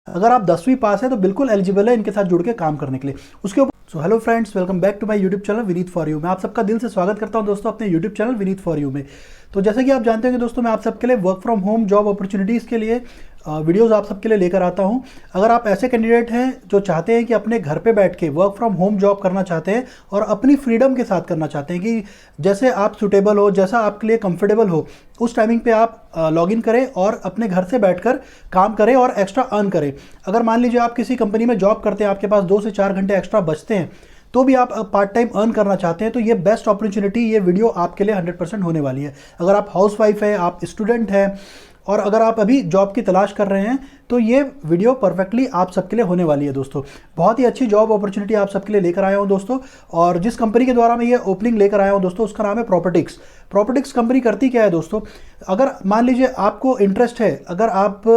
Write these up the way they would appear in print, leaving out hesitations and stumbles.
अगर आप 10वीं पास है तो बिल्कुल एलिजिबल है इनके साथ जुड़ के काम करने के लिए। उसके ऊपर so hello friends, welcome back to my YouTube channel Vineet for you. मैं आप सबका दिल से स्वागत करता हूं दोस्तों अपने YouTube channel Vineet for you में। तो जैसे कि आप जानते होंगे दोस्तों, मैं आप सबके लिए work from home job opportunities के लिए वीडियोस आप सबके लिए लेकर आता हूं। अगर आप ऐसे कैंडिडेट हैं जो चाहते हैं कि अपने घर पे बैठ के वर्क फ्रॉम होम जॉब करना चाहते हैं और अपनी फ्रीडम के साथ करना चाहते हैं कि जैसे आप सुटेबल हो, जैसा आपके लिए कंफर्टेबल हो, उस टाइमिंग पे आप लॉगिन करें और अपने घर से बैठकर काम करें और एक्स्ट्रा अर्न करें। अगर मान लीजिए आप किसी कंपनी में जॉब करते हैं, आपके पास 2 से 4 घंटे एक्स्ट्रा बचते हैं, तो भी आप पार्ट टाइम अर्न करना चाहते हैं, तो ये बेस्ट अपॉर्चुनिटी, ये वीडियो आपके लिए 100% होने वाली है। अगर आप हाउसवाइफ है, आप स्टूडेंट हैं और अगर आप अभी जॉब की तलाश कर रहे हैं, तो ये वीडियो परफेक्टली आप सबके लिए होने वाली है दोस्तों। बहुत ही अच्छी जॉब अपॉर्चुनिटी आप सबके लिए लेकर आया हूँ दोस्तों। और जिस कंपनी के द्वारा मैं ये ओपनिंग लेकर आया हूँ दोस्तों, उसका नाम है प्रॉपर्टिक्स। प्रॉपर्टिक्स कंपनी करती क्या है दोस्तों, अगर मान लीजिए आपको इंटरेस्ट है, अगर आप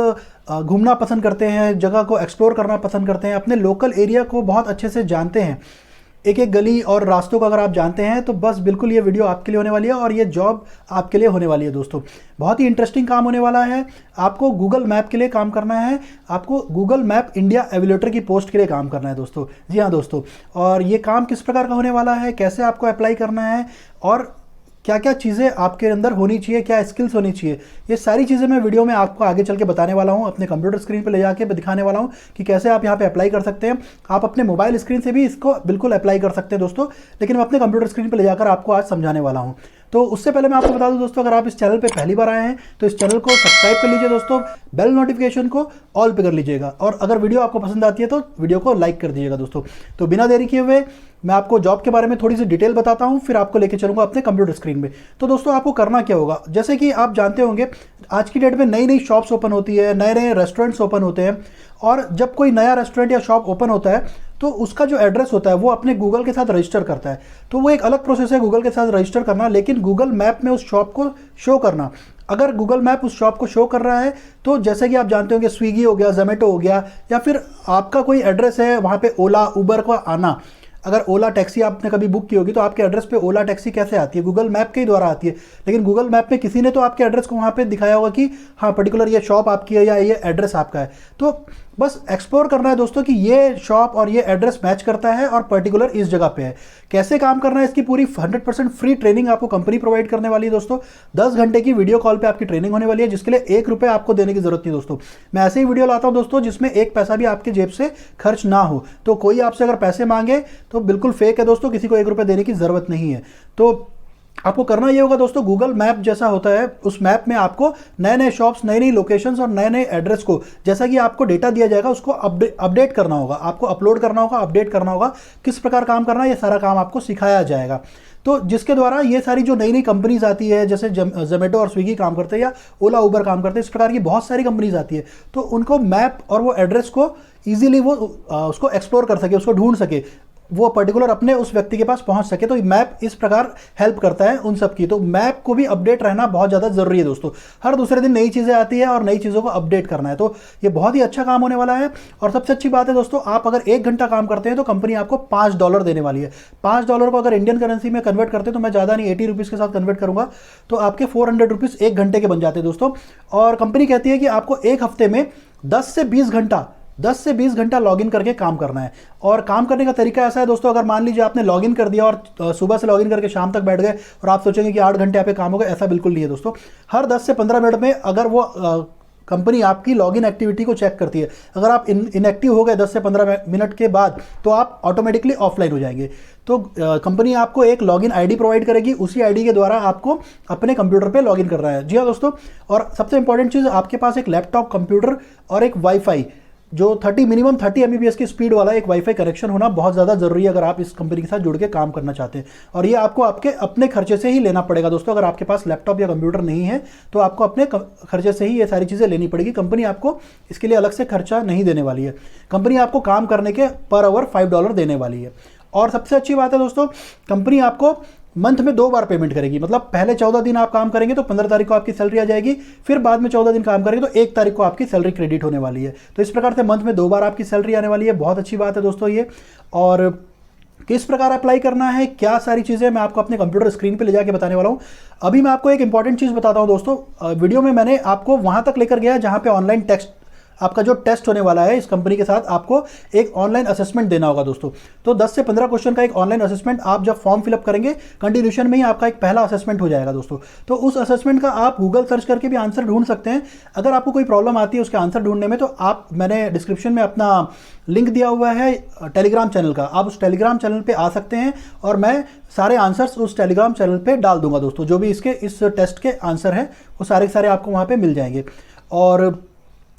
घूमना पसंद करते हैं, जगह को एक्सप्लोर करना पसंद करते हैं, अपने लोकल एरिया को बहुत अच्छे से जानते हैं, एक एक गली और रास्तों को अगर आप जानते हैं, तो बस बिल्कुल ये वीडियो आपके लिए होने वाली है और ये जॉब आपके लिए होने वाली है दोस्तों। बहुत ही इंटरेस्टिंग काम होने वाला है। आपको गूगल मैप के लिए काम करना है, आपको गूगल मैप इंडिया एवेल्यूएटर की पोस्ट के लिए काम करना है दोस्तों। जी हाँ दोस्तों, और ये काम किस प्रकार का होने वाला है, कैसे आपको अप्लाई करना है और क्या क्या चीज़ें आपके अंदर होनी चाहिए, क्या स्किल्स होनी चाहिए, ये सारी चीज़ें मैं वीडियो में आपको आगे चल के बताने वाला हूँ। अपने कंप्यूटर स्क्रीन पे ले जाके दिखाने वाला हूँ कि कैसे आप यहाँ पे अप्लाई कर सकते हैं। आप अपने मोबाइल स्क्रीन से भी इसको बिल्कुल अप्लाई कर सकते हैं दोस्तों, लेकिन मैं अपने कंप्यूटर स्क्रीन पर ले जाकर आपको आज समझाने वाला हूँ। तो उससे पहले मैं आपको बता दूं दोस्तों, अगर आप इस चैनल पे पहली बार आए हैं तो इस चैनल को सब्सक्राइब कर लीजिए दोस्तों, बेल नोटिफिकेशन को ऑल पे कर लीजिएगा और अगर वीडियो आपको पसंद आती है तो वीडियो को लाइक कर दीजिएगा दोस्तों। तो बिना देरी किए हुए मैं आपको जॉब के बारे में थोड़ी सी डिटेल बताता हूं, फिर आपको लेके चलूंगा अपने कंप्यूटर स्क्रीन में। तो दोस्तों आपको करना क्या होगा, जैसे कि आप जानते होंगे आज की डेट में नई नई शॉप्स ओपन होती है, नए नए रेस्टोरेंट्स ओपन होते हैं, और जब कोई नया रेस्टोरेंट या शॉप ओपन होता है तो उसका जो एड्रेस होता है वो अपने गूगल के साथ रजिस्टर करता है। तो वो एक अलग प्रोसेस है गूगल के साथ रजिस्टर करना, लेकिन गूगल मैप में उस शॉप को शो करना। अगर गूगल मैप उस शॉप को शो कर रहा है तो जैसे कि आप जानते होंगे स्विगी हो गया, जोमेटो हो गया, या फिर आपका कोई एड्रेस है वहाँ पे ओला उबर का आना, अगर ओला टैक्सी आपने कभी बुक की होगी तो आपके एड्रेस पे ओला टैक्सी कैसे आती है, गूगल मैप के ही द्वारा आती है। लेकिन गूगल मैप में किसी ने तो आपके एड्रेस को वहाँ पे दिखाया होगा कि हाँ पर्टिकुलर ये शॉप आपकी है या ये एड्रेस आपका है। तो बस एक्सप्लोर करना है दोस्तों कि ये शॉप और ये एड्रेस मैच करता है और पर्टिकुलर इस जगह पे है। कैसे काम करना है, इसकी पूरी 100% फ्री ट्रेनिंग आपको कंपनी प्रोवाइड करने वाली है दोस्तों। 10 घंटे की वीडियो कॉल पे आपकी ट्रेनिंग होने वाली है, जिसके लिए 1 रुपये आपको देने की जरूरत नहीं दोस्तों। मैं ऐसे ही वीडियो लाता हूं दोस्तों जिसमें 1 पैसा भी आपके जेब से खर्च ना हो। तो कोई आपसे अगर पैसे मांगे तो बिल्कुल फेक है दोस्तों, किसी को 1 रुपये देने की जरूरत नहीं है। तो आपको करना ये होगा दोस्तों, गूगल मैप जैसा होता है उस मैप में आपको नए नए शॉप्स, नई नई लोकेशंस और नए नए एड्रेस को, जैसा कि आपको डेटा दिया जाएगा उसको अपडेट करना होगा, आपको अपलोड करना होगा, अपडेट करना होगा, किस प्रकार काम करना है, ये सारा काम आपको सिखाया जाएगा। तो जिसके द्वारा ये सारी जो नई नई कंपनीज आती है, जैसे जोमेटो और स्विगी काम करते हैं या ओला उबर काम करते हैं, इस प्रकार की बहुत सारी कंपनीज आती है, तो उनको मैप और वो एड्रेस को ईजिली वो उसको एक्सप्लोर कर सके, उसको ढूंढ सके, वो पर्टिकुलर अपने उस व्यक्ति के पास पहुंच सके। तो मैप इस प्रकार हेल्प करता है उन सब की। तो मैप को भी अपडेट रहना बहुत ज़्यादा ज़रूरी है दोस्तों। हर दूसरे दिन नई चीज़ें आती है और नई चीज़ों को अपडेट करना है, तो ये बहुत ही अच्छा काम होने वाला है। और सबसे अच्छी बात है दोस्तों, आप अगर 1 घंटा काम करते हैं तो कंपनी आपको $5 देने वाली है। $5 को अगर इंडियन करेंसी में कन्वर्ट करते हैं तो मैं ज़्यादा नहीं 80 रुपीज़ के साथ कन्वर्ट करूँगा, तो आपके 400 रुपीज़ 1 घंटे के बन जाते हैं दोस्तों। और कंपनी कहती है कि आपको 1 हफ्ते में 10 से 20 घंटा लॉगिन करके काम करना है। और काम करने का तरीका ऐसा है दोस्तों, अगर मान लीजिए आपने लॉगिन कर दिया और सुबह से लॉगिन करके शाम तक बैठ गए और आप सोचेंगे कि 8 घंटे आप पे काम होगा, ऐसा बिल्कुल नहीं है दोस्तों। हर 10 से 15 मिनट में अगर वो कंपनी आपकी लॉगिन एक्टिविटी को चेक करती है, अगर आप इनएक्टिव हो गए 10 से 15 मिनट के बाद, तो आप ऑटोमेटिकली ऑफलाइन हो जाएंगे। तो कंपनी आपको एक लॉगिन आईडी प्रोवाइड करेगी, उसी आईडी के द्वारा आपको अपने कंप्यूटर पे लॉगिन करना है। जी हाँ दोस्तों, और सबसे इंपॉर्टेंट चीज़, आपके पास एक लैपटॉप, कंप्यूटर और एक वाईफाई जो मिनिमम 30 Mbps की स्पीड वाला एक वाईफाई कनेक्शन होना बहुत ज़्यादा ज़रूरी है अगर आप इस कंपनी के साथ जुड़ के काम करना चाहते हैं। और ये आपको आपके अपने खर्चे से ही लेना पड़ेगा दोस्तों। अगर आपके पास लैपटॉप या कंप्यूटर नहीं है तो आपको अपने खर्चे से ही ये सारी चीज़ें लेनी पड़ेगी। कंपनी आपको इसके लिए अलग से खर्चा नहीं देने वाली है। कंपनी आपको काम करने के पर आवर $5 देने वाली है। और सबसे अच्छी बात है दोस्तों, कंपनी आपको मंथ में 2 बार पेमेंट करेगी। मतलब पहले 14 दिन आप काम करेंगे तो 15 तारीख को आपकी सैलरी आ जाएगी, फिर बाद में 14 दिन काम करेंगे तो 1 तारीख को आपकी सैलरी क्रेडिट होने वाली है। तो इस प्रकार से मंथ में 2 बार आपकी सैलरी आने वाली है। बहुत अच्छी बात है दोस्तों ये। और किस प्रकार अप्लाई करना है, क्या सारी चीज़ें मैं आपको अपने कंप्यूटर स्क्रीन पे ले जाके बताने वाला हूँ। अभी मैं आपको एक इंपॉर्टेंट चीज़ बताता हूँ दोस्तों। वीडियो में मैंने आपको वहाँ तक लेकर गया जहाँ पे ऑनलाइन टेस्ट आपका जो टेस्ट होने वाला है इस कंपनी के साथ, आपको एक ऑनलाइन असेसमेंट देना होगा दोस्तों। तो 10 से 15 क्वेश्चन का एक ऑनलाइन असेसमेंट आप जब फॉर्म फिलअप करेंगे, कंटिन्यूशन में ही आपका एक पहला असेसमेंट हो जाएगा दोस्तों। तो उस असेसमेंट का आप गूगल सर्च करके भी आंसर ढूंढ सकते हैं। अगर आपको कोई प्रॉब्लम आती है उसके आंसर ढूंढने में, तो मैंने डिस्क्रिप्शन में अपना लिंक दिया हुआ है टेलीग्राम चैनल का, आप उस टेलीग्राम चैनल पे आ सकते हैं और मैं सारे आंसर्स उस टेलीग्राम चैनल पे डाल दूंगा दोस्तों। जो भी इस टेस्ट के आंसर हैं वो सारे के सारे आपको वहाँ पे मिल जाएंगे। और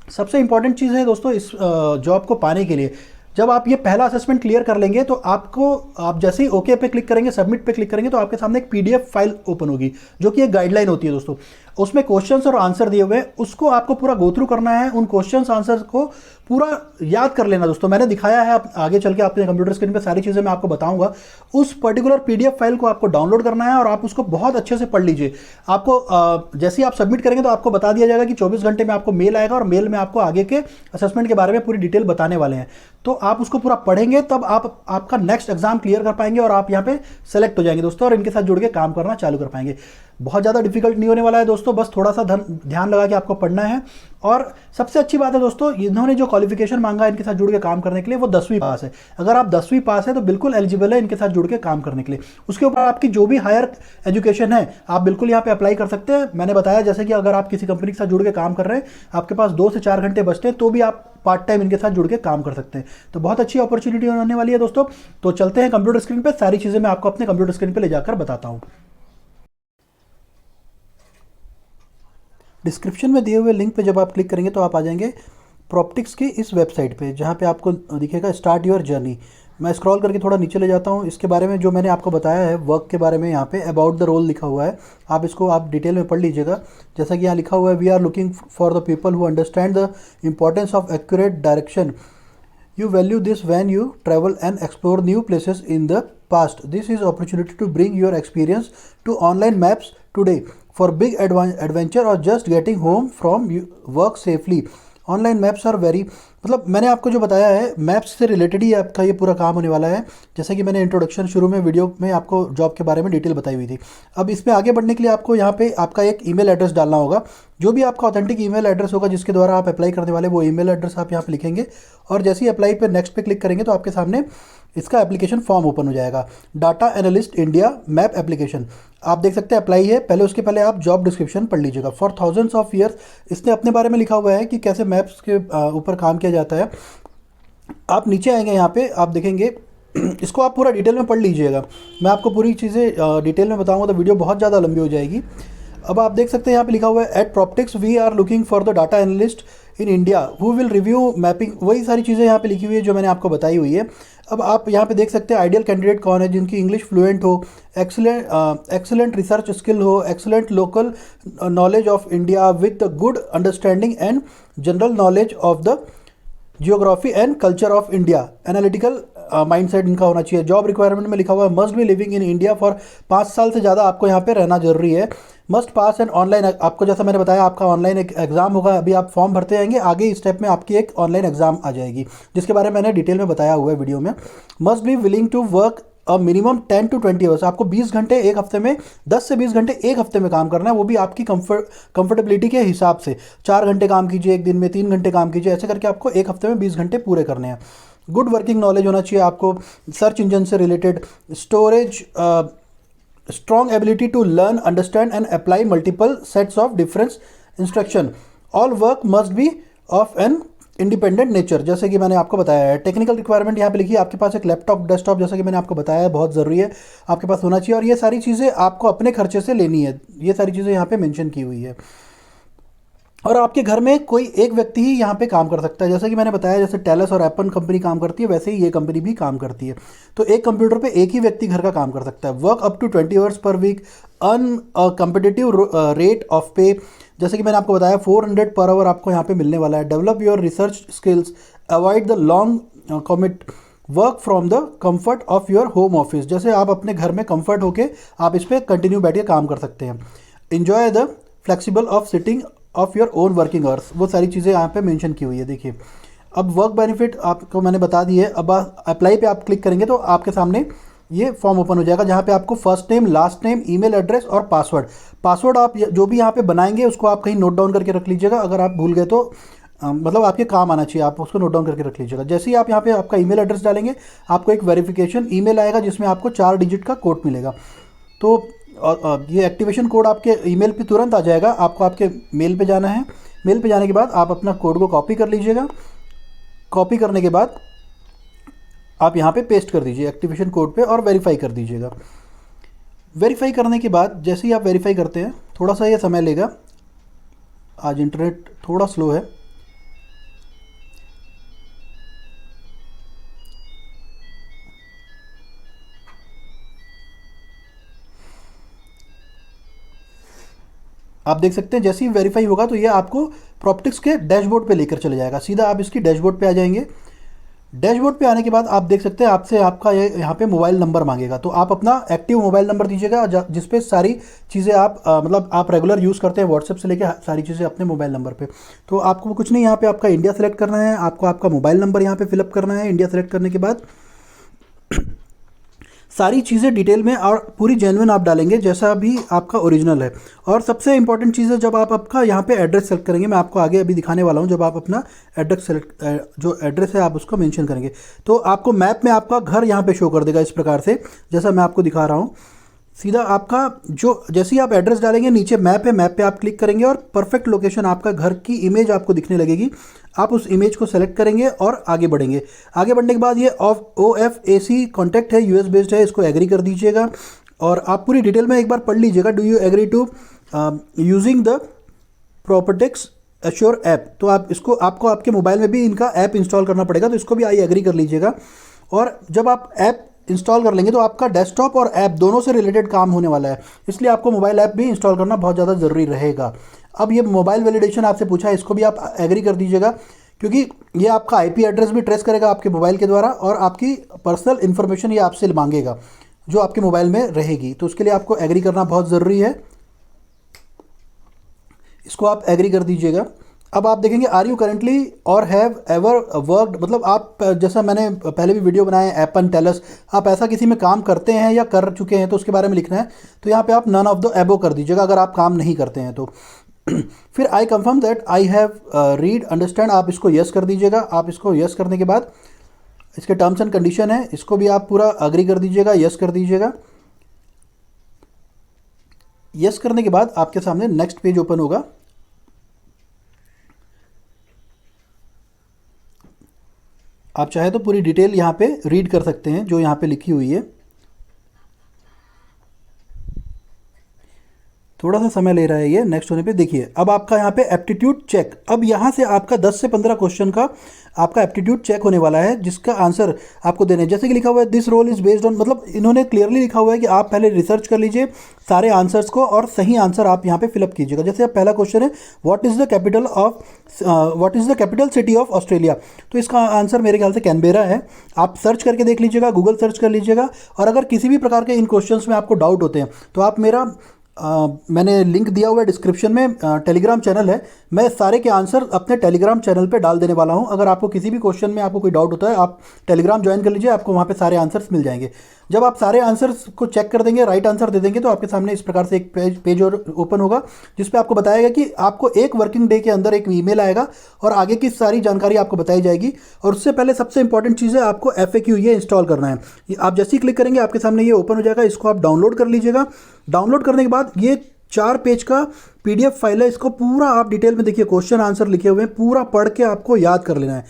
सबसे इंपॉर्टेंट चीज़ है दोस्तों इस जॉब को पाने के लिए, जब आप ये पहला असेसमेंट क्लियर कर लेंगे तो आप जैसे ही ओके पे क्लिक करेंगे, सबमिट पे क्लिक करेंगे, तो आपके सामने एक पीडीएफ फाइल ओपन होगी जो कि एक गाइडलाइन होती है दोस्तों। उसमें क्वेश्चंस और आंसर दिए हुए हैं, उसको आपको पूरा गो थ्रू करना है। उन क्वेश्चंस आंसर को पूरा याद कर लेना दोस्तों। मैंने दिखाया है, आगे चल के आपके कंप्यूटर स्क्रीन पे सारी चीज़ें मैं आपको बताऊंगा। उस पर्टिकुलर पीडीएफ फाइल को आपको डाउनलोड करना है और आप उसको बहुत अच्छे से पढ़ लीजिए। आपको जैसे ही आप सबमिट करेंगे तो आपको बता दिया जाएगा कि 24 घंटे में आपको मेल आएगा और मेल में आपको आगे के असेसमेंट के बारे में पूरी डिटेल बताने वाले हैं। तो आप उसको पूरा पढ़ेंगे तब आप आपका नेक्स्ट एग्जाम क्लियर कर पाएंगे और आप यहाँ पे सेलेक्ट हो जाएंगे दोस्तों और इनके साथ जुड़ के काम करना चालू कर पाएंगे। बहुत ज़्यादा डिफिकल्ट नहीं होने वाला है दोस्तों, बस थोड़ा सा ध्यान लगा के आपको पढ़ना है। और सबसे अच्छी बात है दोस्तों, इन्होंने जो क्वालिफिकेशन मांगा है इनके साथ जुड़ के काम करने के लिए, वो 10वीं पास है। अगर आप 10वीं पास है तो बिल्कुल एलिजिबल है इनके साथ जुड़ के काम करने के लिए। उसके ऊपर आपकी जो भी हायर एजुकेशन है आप बिल्कुल यहाँ पे अप्लाई कर सकते हैं। मैंने बताया जैसे कि अगर आप किसी कंपनी के साथ जुड़ के काम कर रहे हैं, आपके पास 2 से 4 घंटे बचते हैं, तो भी आप पार्ट टाइम इनके साथ जुड़ के काम कर सकते हैं। तो बहुत अच्छी अपॉर्चुनिटी होने वाली है दोस्तों। तो चलते हैं कंप्यूटर स्क्रीन पे, सारी चीज़ें मैं आपको अपने कंप्यूटर स्क्रीन पे ले जाकर बताता हूँ। डिस्क्रिप्शन में दिए हुए लिंक पे जब आप क्लिक करेंगे तो आप आ जाएंगे प्रॉप्टिक्स की इस वेबसाइट पे, जहाँ पे आपको दिखेगा स्टार्ट योर जर्नी। मैं स्क्रॉल करके थोड़ा नीचे ले जाता हूँ। इसके बारे में जो मैंने आपको बताया है वर्क के बारे में, यहाँ पे अबाउट द रोल लिखा हुआ है, आप इसको आप डिटेल में पढ़ लीजिएगा। जैसा कि यहाँ लिखा हुआ है, we are looking for the people who understand the importance of accurate direction, you value this when you travel and explore new places in the past. This is opportunity to bring your experience to online maps today for big adventure or just getting home from work safely. Online maps are very, मतलब मैंने आपको जो बताया है maps से related ही आपका ये पूरा काम होने वाला है। जैसे कि मैंने इंट्रोडक्शन शुरू में वीडियो में आपको जॉब के बारे में डिटेल बताई हुई थी। अब इसमें आगे बढ़ने के लिए आपको यहाँ पे आपका एक ईमेल एड्रेस डालना होगा। जो भी आपका ऑथेंटिक ईमेल एड्रेस होगा जिसके द्वारा आप अप्लाई करने वाले, वो ईमेल एड्रेस आप यहाँ पे लिखेंगे और जैसे ही अप्लाई पे नेक्स्ट पे क्लिक करेंगे तो आपके सामने इसका एप्लीकेशन फॉर्म ओपन हो जाएगा। Data analyst India map application, आप देख सकते हैं अप्लाई है। पहले उसके पहले आप जॉब डिस्क्रिप्शन पढ़ लीजिएगा। फॉर थाउजेंड्स ऑफ ईयर्स, इसने अपने बारे में लिखा हुआ है कि कैसे मैप्स के ऊपर काम किया जाता है। आप नीचे आएंगे, यहाँ पे आप देखेंगे, इसको आप पूरा डिटेल में पढ़ लीजिएगा। मैं आपको पूरी चीज़ें डिटेल में बताऊंगा तो वीडियो बहुत ज़्यादा लंबी हो जाएगी। अब आप देख सकते हैं यहाँ पे लिखा हुआ है at Proptics we are looking for the data analyst in India who will review mapping. वही सारी चीज़ें यहाँ पे लिखी हुई है जो मैंने आपको बताई हुई है। अब आप यहाँ पे देख सकते हैं आइडियल कैंडिडेट कौन है, जिनकी इंग्लिश फ्लुएंट हो, एक्सीलेंट रिसर्च स्किल हो, excellent local knowledge of India with the good understanding and general knowledge of the geography and culture of India, analytical mindset इनका होना चाहिए। जॉब रिक्वायरमेंट में लिखा हुआ है must be living in India for 5 साल से ज़्यादा आपको यहाँ पे रहना जरूरी है। मस्ट पास एंड ऑनलाइन, आपको जैसा मैंने बताया आपका ऑनलाइन एक एग्जाम होगा। अभी आप फॉर्म भरते जाएंगे, आगे इस स्टेप में आपकी एक ऑनलाइन एग्जाम आ जाएगी जिसके बारे में मैंने डिटेल में बताया हुआ है वीडियो में। Must be willing to work minimum 10 to 20 hours, आपको 20 घंटे एक हफ्ते में, 10 से 20 घंटे एक हफ्ते में काम करना है, वो भी आपकी कंफर्टेबिलिटी के हिसाब से। 4 घंटे काम कीजिए एक दिन में, 3 घंटे काम कीजिए, ऐसे करके आपको एक हफ्ते में 20 घंटे पूरे करने हैं। गुड वर्किंग नॉलेज होना चाहिए आपको सर्च इंजन से related, storage, strong ability to learn, understand and apply multiple sets of difference instruction. All work must be of an independent nature, जैसे कि मैंने आपको बताया है। टेक्निकल रिक्वायरमेंट यहाँ पे लिखी है, आपके पास एक लैपटॉप, डेस्कटॉप, जैसा कि मैंने आपको बताया है बहुत ज़रूरी है आपके पास होना चाहिए। और ये सारी चीज़ें आपको अपने खर्चे से लेनी है, ये सारी चीज़ें यहाँ पे मेंशन की हुई है। और आपके घर में कोई एक व्यक्ति ही यहाँ पे काम कर सकता है। जैसे कि मैंने बताया, जैसे टेलस और एप्पल कंपनी काम करती है, वैसे ही ये कंपनी भी काम करती है। तो एक कंप्यूटर पे एक ही व्यक्ति घर का काम कर सकता है। Work up to 20 hours per week, earn competitive rate of pay, जैसे कि मैंने आपको बताया 400 पर आवर आपको यहाँ पे मिलने वाला है। Develop your research skills, avoid the long commit, work from the comfort of your home office, जैसे आप अपने घर में कंफर्ट होके आप इस पर कंटिन्यू बैठ के काम कर सकते हैं। Enjoy the flexible of sitting of your own working hours, वो सारी चीज़ें यहाँ पे मेंशन की हुई है। देखिए, अब वर्क बेनिफिट आपको मैंने बता दी है। अब अप्लाई पे आप क्लिक करेंगे तो आपके सामने ये फॉर्म ओपन हो जाएगा, जहाँ पे आपको first name, last name, email address और पासवर्ड आप जो भी यहाँ पे बनाएंगे उसको आप कहीं नोट डाउन करके रख लीजिएगा। अगर आप भूल गए तो मतलब आपके काम आना चाहिए, आप उसको नोट डाउन करके रख लीजिएगा। जैसे ही आप यहाँ पे आपका ईमेल एड्रेस डालेंगे, आपको एक वेरिफिकेशन ईमेल आएगा जिसमें आपको 4 डिजिट का कोड मिलेगा। तो ये एक्टिवेशन कोड आपके ईमेल पे तुरंत आ जाएगा। आपको आपके मेल पे जाना है, मेल पे जाने के बाद आप अपना कोड को कॉपी कर लीजिएगा। कॉपी करने के बाद आप यहाँ पे पेस्ट कर दीजिए एक्टिवेशन कोड पे और वेरीफाई कर दीजिएगा। वेरीफाई करने के बाद जैसे ही आप वेरीफाई करते हैं, थोड़ा सा ये समय लेगा, आज इंटरनेट थोड़ा स्लो है। आप देख सकते हैं जैसे ही वेरीफाई होगा तो ये आपको प्रॉपर्टिक्स के डैशबोर्ड पे लेकर चले जाएगा। सीधा आप इसकी डैशबोर्ड पे आ जाएंगे। डैशबोर्ड पे आने के बाद आप देख सकते हैं आपसे आपका ये यहाँ पे मोबाइल नंबर मांगेगा, तो आप अपना एक्टिव मोबाइल नंबर दीजिएगा जिस पे सारी चीज़ें आप मतलब आप रेगुलर यूज़ करते हैं, व्हाट्सएप से लेकर सारी चीज़ें अपने मोबाइल नंबर पे। तो आपको कुछ नहीं, यहाँ पे आपका इंडिया सेलेक्ट करना है, आपको आपका मोबाइल नंबर यहाँ पे फिलअप करना है। इंडिया सेलेक्ट करने के बाद सारी चीज़ें डिटेल में और पूरी जेन्युइन आप डालेंगे जैसा भी आपका ओरिजिनल है। और सबसे इंपॉर्टेंट चीज़ है जब आप आपका यहाँ पे एड्रेस सेलेक्ट करेंगे, मैं आपको आगे अभी दिखाने वाला हूँ, जब आप अपना एड्रेस सेलेक्ट जो एड्रेस है आप उसको मेंशन करेंगे तो आपको मैप में आपका घर यहाँ पे शो कर देगा इस प्रकार से, जैसा मैं आपको दिखा रहा हूँ। सीधा आपका जो जैसे ही आप एड्रेस डालेंगे नीचे मैप है, मैप पे आप क्लिक करेंगे और परफेक्ट लोकेशन आपका घर की इमेज आपको दिखने लगेगी। आप उस इमेज को सेलेक्ट करेंगे और आगे बढ़ेंगे। आगे बढ़ने के बाद ये OFAC कॉन्टैक्ट है, US बेस्ड है, इसको एग्री कर दीजिएगा। और आप पूरी डिटेल में एक बार पढ़ लीजिएगा, do you agree to using the Proptics assure app. तो आप इसको आपको आपके मोबाइल में भी इनका ऐप इंस्टॉल करना पड़ेगा, तो इसको भी आई एग्री कर लीजिएगा। और जब आप ऐप इंस्टॉल कर लेंगे तो आपका डेस्कटॉप और ऐप दोनों से रिलेटेड काम होने वाला है, इसलिए आपको मोबाइल ऐप भी इंस्टॉल करना बहुत ज़्यादा ज़रूरी रहेगा। अब ये मोबाइल वैलिडेशन आपसे पूछा है, इसको भी आप एग्री कर दीजिएगा, क्योंकि ये आपका IP एड्रेस भी ट्रेस करेगा आपके मोबाइल के द्वारा और आपकी पर्सनल इन्फॉर्मेशन ये आपसे मांगेगा जो आपके मोबाइल में रहेगी, तो उसके लिए आपको एग्री करना बहुत ज़रूरी है। इसको आप एग्री कर दीजिएगा। अब आप देखेंगे आर यू करेंटली और हैव एवर वर्कड, मतलब आप जैसा मैंने पहले भी वीडियो बनाया है एपन टेलस, आप ऐसा किसी में काम करते हैं या कर चुके हैं तो उसके बारे में लिखना है। तो यहाँ पे आप नन ऑफ द एबो कर दीजिएगा अगर आप काम नहीं करते हैं तो। फिर I confirm that I have read understand, आप इसको यस कर दीजिएगा। आप इसको यस करने के बाद इसके टर्म्स एंड कंडीशन है, इसको भी आप पूरा अग्री कर दीजिएगा, यस कर दीजिएगा। यस करने के बाद आपके सामने नेक्स्ट पेज ओपन होगा। आप चाहे तो पूरी डिटेल यहाँ पे रीड कर सकते हैं जो यहाँ पे लिखी हुई है। थोड़ा सा समय ले रहा है ये नेक्स्ट होने पे। देखिए अब आपका यहाँ पे एप्टीट्यूड चेक, अब यहाँ से आपका 10 से 15 क्वेश्चन का आपका एप्टीट्यूड चेक होने वाला है जिसका आंसर आपको देने हैं। जैसे कि लिखा हुआ है this role is based on, मतलब इन्होंने क्लियरली लिखा हुआ है कि आप पहले रिसर्च कर लीजिए सारे आंसर्स को और सही आंसर आप यहाँ पे फिलअप कीजिएगा। जैसे अब पहला क्वेश्चन है what is the capital city of Australia, तो इसका आंसर मेरे ख्याल से कैनबेरा है। आप सर्च करके देख लीजिएगा, गूगल सर्च कर लीजिएगा। और अगर किसी भी प्रकार के इन क्वेश्चंस में आपको डाउट होते हैं तो आप मेरा मैंने लिंक दिया हुआ है डिस्क्रिप्शन में, टेलीग्राम चैनल है, मैं सारे के आंसर अपने टेलीग्राम चैनल पे डाल देने वाला हूं। अगर आपको किसी भी क्वेश्चन में आपको कोई डाउट होता है आप टेलीग्राम ज्वाइन कर लीजिए, आपको वहां पे सारे आंसर्स मिल जाएंगे। जब आप सारे आंसर्स को चेक कर देंगे, राइट आंसर दे देंगे, तो आपके सामने इस प्रकार से एक पेज और ओपन होगा जिसपे आपको बताएगा कि आपको एक वर्किंग डे के अंदर एक ईमेल आएगा और आगे की सारी जानकारी आपको बताई जाएगी। और उससे पहले सबसे इंपॉर्टेंट चीज़ है आपको FAQ ये इंस्टॉल करना है। आप जैसे ही क्लिक करेंगे आपके सामने ये ओपन हो जाएगा, इसको आप डाउनलोड कर लीजिएगा। डाउनलोड करने के बाद ये 4 पेज का PDF फाइल है, इसको पूरा आप डिटेल में देखिए, क्वेश्चन आंसर लिखे हुए हैं, पूरा पढ़ के आपको याद कर लेना है,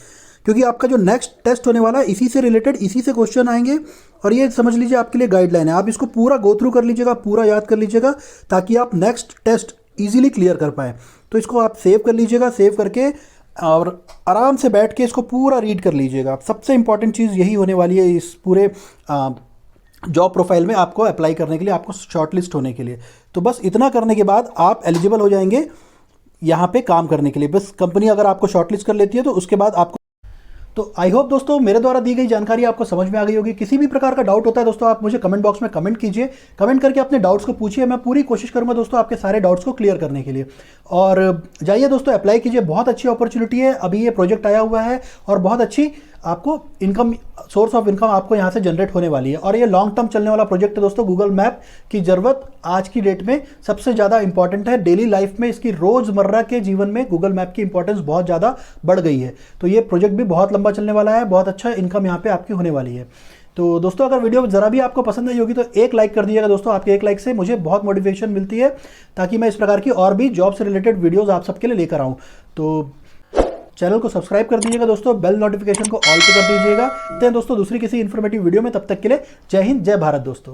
क्योंकि आपका जो नेक्स्ट टेस्ट होने वाला है इसी से रिलेटेड, इसी से क्वेश्चन आएंगे। और ये समझ लीजिए आपके लिए गाइडलाइन है, आप इसको पूरा गो थ्रू कर लीजिएगा, पूरा याद कर लीजिएगा ताकि आप नेक्स्ट टेस्ट ईजिली क्लियर कर पाएँ। तो इसको आप सेव कर लीजिएगा, सेव करके और आराम से बैठ के इसको पूरा रीड कर लीजिएगा। सबसे इंपॉर्टेंट चीज़ यही होने वाली है इस पूरे जॉब प्रोफाइल में आपको अप्लाई करने के लिए, आपको शॉर्टलिस्ट होने के लिए। तो बस इतना करने के बाद आप एलिजिबल हो जाएंगे यहाँ पे काम करने के लिए। बस कंपनी अगर आपको शॉर्टलिस्ट कर लेती है तो उसके बाद आपको, तो आई होप दोस्तों मेरे द्वारा दी गई जानकारी आपको समझ में आ गई होगी। किसी भी प्रकार का डाउट होता है दोस्तों आप मुझे कमेंट बॉक्स में कमेंट कीजिए, कमेंट करके अपने डाउट्स को पूछिए, मैं पूरी कोशिश करूंगा दोस्तों आपके सारे डाउट्स को क्लियर करने के लिए। और जाइए दोस्तों अप्लाई कीजिए, बहुत अच्छी अपॉर्चुनिटी है, अभी ये प्रोजेक्ट आया हुआ है और बहुत अच्छी आपको इनकम, सोर्स ऑफ इनकम आपको यहाँ से जनरेट होने वाली है। और ये लॉन्ग टर्म चलने वाला प्रोजेक्ट है दोस्तों। गूगल मैप की ज़रूरत आज की डेट में सबसे ज़्यादा इंपॉर्टेंट है। डेली लाइफ में इसकी रोज़मर्रा के जीवन में गूगल मैप की इंपॉर्टेंस बहुत ज़्यादा बढ़ गई है। तो ये प्रोजेक्ट भी बहुत लंबा चलने वाला है, बहुत अच्छा इनकम यहाँ पे आपकी होने वाली है। तो दोस्तों अगर वीडियो ज़रा भी आपको पसंद आई होगी तो एक लाइक कर दीजिएगा दोस्तों। आपके एक लाइक से मुझे बहुत मोटिवेशन मिलती है ताकि मैं इस प्रकार की और भी जॉब से रिलेटेड वीडियोस आप सबके लिए लेकर आऊँ। तो चैनल को सब्सक्राइब कर दीजिएगा दोस्तों, बेल नोटिफिकेशन को ऑल पे कर दीजिएगा। तो दोस्तों दूसरी किसी इन्फॉर्मेटिव वीडियो में, तब तक के लिए जय हिंद, जय भारत दोस्तों।